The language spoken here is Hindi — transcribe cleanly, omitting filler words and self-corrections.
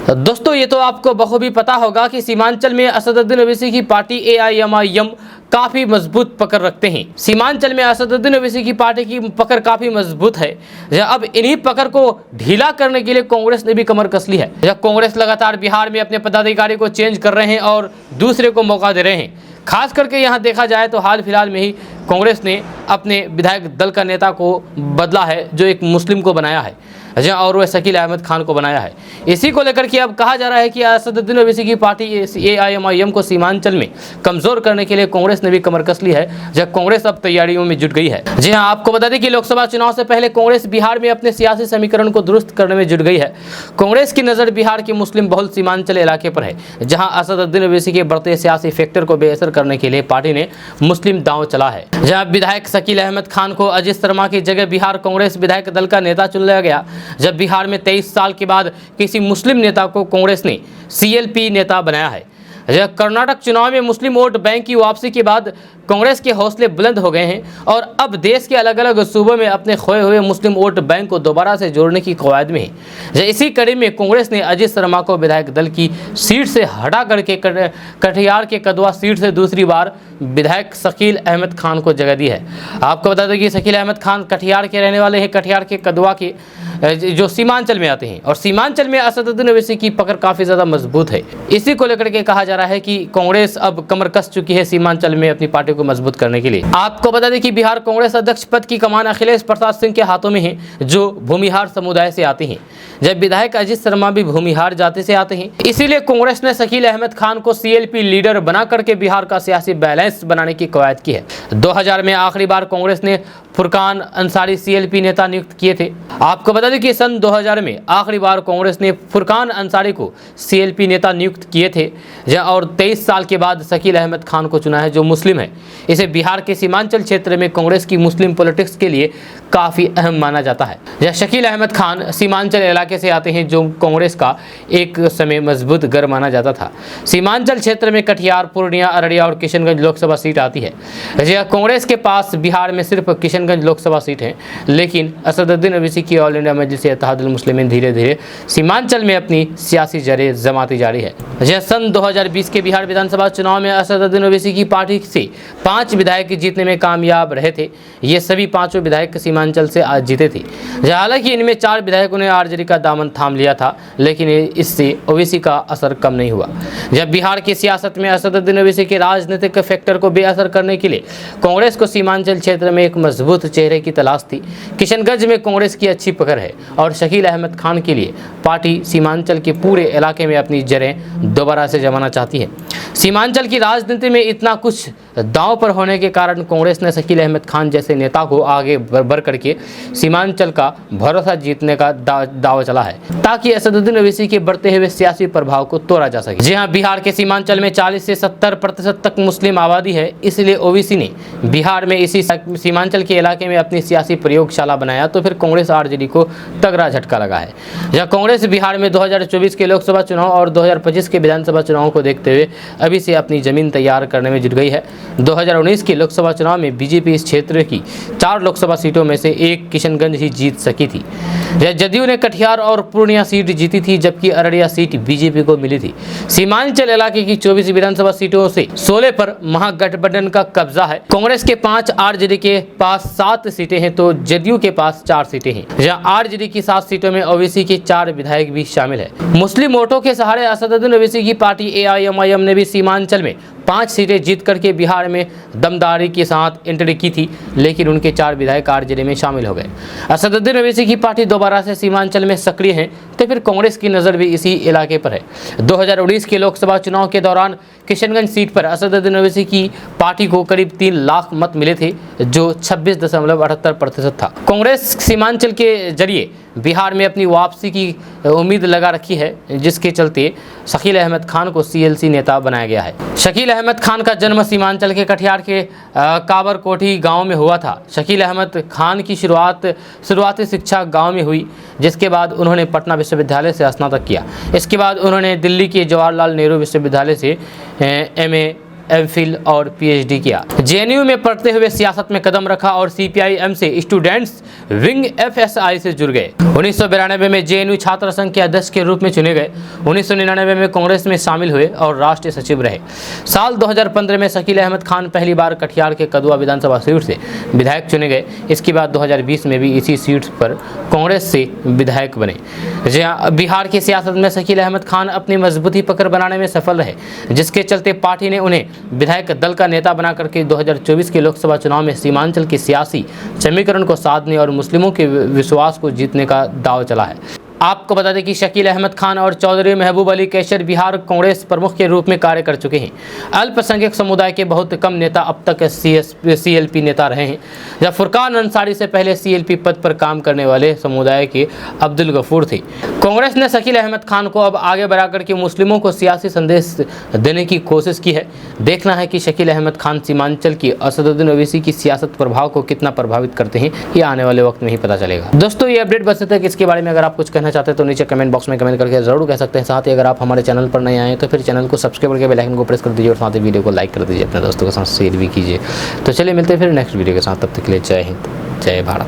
दोस्तों ये तो आपको बखूबी पता होगा कि सीमांचल में असदुद्दीन ओवैसी की पार्टी AIMIM काफी मजबूत पकड़ रखते हैं। सीमांचल में असदुद्दीन ओवैसी की पार्टी की पकड़ काफी मजबूत है। अब इन्हीं पकड़ को ढीला करने के लिए कांग्रेस ने भी कमर कस ली है। कांग्रेस लगातार बिहार में अपने पदाधिकारी को चेंज कर रहे हैं और दूसरे को मौका दे रहे हैं। खास करके यहाँ देखा जाए तो हाल फिलहाल में ही कांग्रेस ने अपने विधायक दल का नेता को बदला है, जो एक मुस्लिम को बनाया है और वह शकील अहमद खान को बनाया है। इसी को लेकर के अब कहा जा रहा है कि असदुद्दीन ओवैसी की पार्टी AIMIM को सीमांचल में कमजोर करने के लिए कांग्रेस ने भी कमर कस ली है, जब कांग्रेस अब तैयारियों में जुट गई है। जी हां, आपको बता दें कि लोकसभा चुनाव से पहले कांग्रेस बिहार में अपने सियासी समीकरण को दुरुस्त करने में जुट गई है। कांग्रेस की नजर बिहार के मुस्लिम बहुल सीमांचल इलाके पर है, जहाँ असदुद्दीन ओवैसी के बढ़ते सियासी फैक्टर को बेअसर करने के लिए पार्टी ने मुस्लिम दांव चला है। जहाँ विधायक शकील अहमद खान को अजीत शर्मा की जगह बिहार कांग्रेस विधायक दल का नेता चुन लिया गया, जब बिहार में 23 साल के बाद किसी मुस्लिम नेता को कांग्रेस ने CLP नेता बनाया है। कर्नाटक चुनाव में मुस्लिम वोट बैंक की वापसी के बाद कांग्रेस के हौसले बुलंद हो गए हैं और अब देश के अलग अलग सूबों में अपने खोए हुए मुस्लिम वोट बैंक को दोबारा से जोड़ने की कवायद में है। इसी कड़ी में कांग्रेस ने अजीत शर्मा को विधायक दल की सीट से हटा करके कटिहार के कदवा सीट से दूसरी बार विधायक शकील अहमद खान को जगह दी है। आपको बता दें कि शकील अहमद खान कटिहार के रहने वाले हैं, कटिहार के कदवा के जो सीमांचल में आते हैं, और सीमांचल में असदुद्दीन ओवैसी की पकड़ काफी ज्यादा मजबूत है। इसी को लेकर के कहा जा रहा है कि कांग्रेस अब कमर कस चुकी है सीमांचल में अपनी पार्टी को मजबूत करने के लिए। आपको बता दें कि बिहार कांग्रेस अध्यक्ष पद की कमान अखिलेश प्रसाद सिंह के हाथों में है, जो भूमिहार समुदाय से आते हैं, जब विधायक अजीत शर्मा भी भूमिहार जाति से आते हैं। इसीलिए कांग्रेस ने शकील अहमद खान को CLP लीडर बना करके बिहार का सियासी बैलेंस बनाने की कवायद की है। 2000 में आखिरी बार कांग्रेस ने फुरकान अंसारी CLP नेता नियुक्त किए थे। आपको बता दें कि सन 2000 में आखिरी बार कांग्रेस ने फुरकान अंसारी को CLP नेता नियुक्त किए थे, और 23 साल के बाद शकील अहमद खान को चुना है, जो मुस्लिम है। इसे बिहार के सीमांचल क्षेत्र में कांग्रेस की मुस्लिम पॉलिटिक्स के लिए काफी अहम माना जाता है। शकील अहमद खान सीमांचल इलाके से आते हैं, जो कांग्रेस का एक समय मजबूत गढ़ माना जाता था। सीमांचल क्षेत्र में कटिहार, पूर्णिया, अररिया और किशनगंज लोकसभा सीट आती है। कांग्रेस के पास बिहार में सिर्फ किशनगंज लोकसभा सीट है, लेकिन असदुद्दीन ओवैसी की ऑल इंडिया मजलिस इत्तेहादुल मुस्लिमीन धीरे धीरे सीमांचल में अपनी सियासी जड़ें जमाती जा रही है। सन 2020 के बिहार विधानसभा चुनाव में असदुद्दीन ओवैसी की पार्टी से 5 विधायक जीतने में कामयाब रहे थे। ये सभी 5 विधायक सीमांचल से आज जीते थे। हालांकि इनमें 4 विधायकों ने RJD का दामन थाम लिया था, लेकिन इससे ओवैसी का असर कम नहीं हुआ। जब बिहार की सियासत में असदुद्दीन ओवैसी के राजनीतिक फैक्टर को बेअसर करने के लिए कांग्रेस को सीमांचल क्षेत्र में एक मजबूत चेहरे की तलाश थी। किशनगंज में कांग्रेस की अच्छी पकड़ है और शकील अहमद खान के लिए पार्टी सीमांचल के पूरे इलाके में अपनी जड़ें दोबारा से जमाना चाहती है। सीमांचल की राजनीति में इतना कुछ दांव पर होने के कारण कांग्रेस ने शकील अहमद खान जैसे नेता को आगे बढ़ करके सीमांचल का भरोसा जीतने का दाव चला है, ताकि असदुद्दीन ओवैसी के बढ़ते हुए सियासी प्रभाव को तोड़ा जा सके। जी हां, बिहार के सीमांचल में 40 से 70% तक मुस्लिम आबादी है, इसलिए ओवैसी ने बिहार में इसी सीमांचल के इलाके में अपनी सियासी प्रयोगशाला बनाया, तो फिर कांग्रेस RJD को तगड़ा झटका लगा है। जहाँ कांग्रेस बिहार में 2024 के लोकसभा चुनाव और 2025 के विधानसभा चुनाव को देखते हुए अभी से अपनी जमीन तैयार करने में जुट गई है। 2019 के लोकसभा चुनाव में बीजेपी इस क्षेत्र की 4 लोकसभा सीटों में से 1 किशनगंज ही जीत सकी थी। जदयू ने कटिहार और पूर्णिया सीट जीती थी, जबकि अररिया सीट बीजेपी को मिली थी। सीमांचल इलाके की 24 विधानसभा सीटों से 16 पर महागठबंधन का कब्जा है। कांग्रेस के 5, RJD के पास 7 सीटें हैं, तो जदयू के पास 4 सीटें हैं। जहां RJD की 7 सीटों में ओवैसी के 4 विधायक भी शामिल है। मुस्लिम वोटों के सहारे असदुद्दीन ओवैसी की पार्टी AIMIM ने भी सीमांचल में 5 सीटें जीत करके बिहार में दमदारी के साथ एंट्री की थी, लेकिन उनके 4 विधायक RJD में शामिल हो गए। असदुद्दीन ओवैसी की पार्टी दोबारा से सीमांचल में सक्रिय है, तो फिर कांग्रेस की नज़र भी इसी इलाके पर है। 2019 के लोकसभा चुनाव के दौरान किशनगंज सीट पर असदुद्दीन ओवैसी की पार्टी को करीब 3 लाख मत मिले थे, जो 26.78% था। कांग्रेस सीमांचल के जरिए बिहार में अपनी वापसी की उम्मीद लगा रखी है, जिसके चलते शकील अहमद खान को CLC नेता बनाया गया है। शकील अहमद खान का जन्म सीमांचल के कटिहार के काबरकोठी गांव में हुआ था। शकील अहमद खान की शुरुआती शिक्षा गांव में हुई, जिसके बाद उन्होंने पटना विश्वविद्यालय से स्नातक किया। इसके बाद उन्होंने दिल्ली के जवाहरलाल नेहरू विश्वविद्यालय से MA एमफिल और पीएचडी किया। जेएनयू में पढ़ते हुए सियासत में कदम रखा और सीपीआईएम से स्टूडेंट्स विंग एफएसआई से जुड़ गए। 1992 में जेएनयू छात्र संघ के अध्यक्ष के रूप में चुने गए। 1999 में कांग्रेस में शामिल हुए और राष्ट्रीय सचिव रहे। साल 2015 में शकील अहमद खान पहली बार कटिहार के कदुआ विधानसभा सीट से विधायक चुने गए। इसके बाद 2020 में भी इसी सीट पर कांग्रेस से विधायक बने। बिहार की सियासत में शकील अहमद खान अपनी मजबूती पकड़ बनाने में सफल रहे, जिसके चलते पार्टी ने उन्हें विधायक दल का नेता बना करके 2024 के लोकसभा चुनाव में सीमांचल की सियासी समीकरण को साधने और मुस्लिमों के विश्वास को जीतने का दाव चला है। आपको बता दें कि शकील अहमद खान और चौधरी महबूब अली कैसर बिहार कांग्रेस प्रमुख के रूप में कार्य कर चुके हैं। अल्पसंख्यक समुदाय के बहुत कम नेता अब तक सीएलपी नेता रहे हैं। जब फुरकान अंसारी से पहले सीएलपी पद पर काम करने वाले समुदाय के अब्दुल गफूर थे। कांग्रेस ने शकील अहमद खान को अब आगे बढ़ाकर के मुस्लिमों को सियासी संदेश देने की कोशिश की है। देखना है कि शकील अहमद खान सीमांचल की असदुद्दीन ओवैसी की सियासत प्रभाव को कितना प्रभावित करते हैं, ये आने वाले वक्त में ही पता चलेगा। दोस्तों, ये अपडेट बस तक। इसके बारे में अगर आप कुछ कहना चाहते हैं तो नीचे कमेंट बॉक्स में कमेंट करके जरूर कह सकते हैं। साथ ही अगर आप हमारे चैनल पर नए आए तो फिर चैनल को सब्सक्राइब करके बेल आइकन को प्रेस कर दीजिए और साथ ही वीडियो को लाइक कर दीजिए, अपने दोस्तों के साथ शेयर भी कीजिए। तो चलिए मिलते हैं फिर नेक्स्ट वीडियो के साथ, तब तक के लिए जय हिंद, जय भारत।